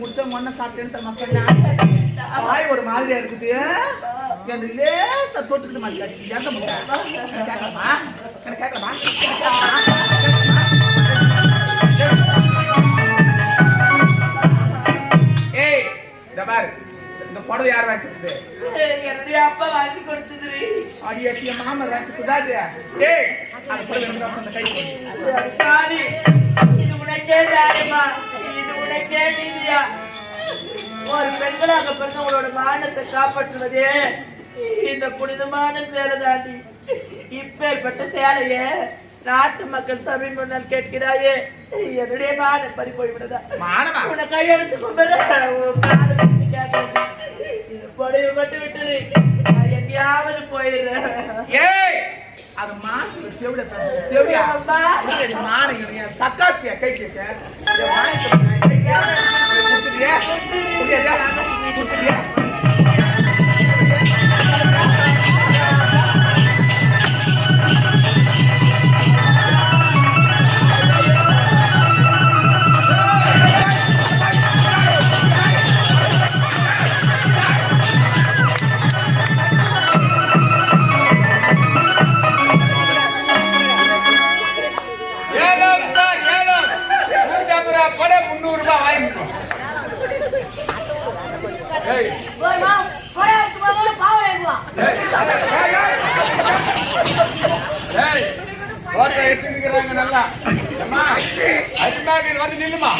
கொடுத்த மண்ணை சாப்பிட்டேன்னு சொன்னா வாய் ஒரு மாதிரியா இருக்குது. என் லேசா தொட்டுக்கிட்டு மாதிரி கேட்கலாமா? கேட்கலாமா? ஏய் பாரு, இந்த புடவை யார் வாங்கி கொடுத்தது? என்னுடைய அப்பா வாங்கி கொடுத்தது. அடியாட்டிய மாமர் வாங்கி கொடுத்தாது. ஏய் அந்த புடவை அந்த கை சாரி, இது உனக்கே தாயமா, இது உனக்கே நீதியா? ஒரு பெண்களாக பெண்களோட மானத்தை காப்பாற்றுவதே இந்த புனிதமான சேலை தாண்டி. இப்பேற்பட்ட சேலையே நாட்டு மக்கள் சபை முன்னால் கேட்கிறாயே, என்னுடைய மானம் பறி போய்விடுதா? உன்னை கையெழுத்து பொடையை மட்டும் விட்டுரு, எங்கேயாவது போயிடுறேன். அது மானிய சக்காத்தியா கை கேட்க நல்லா வந்து நில்லுமா.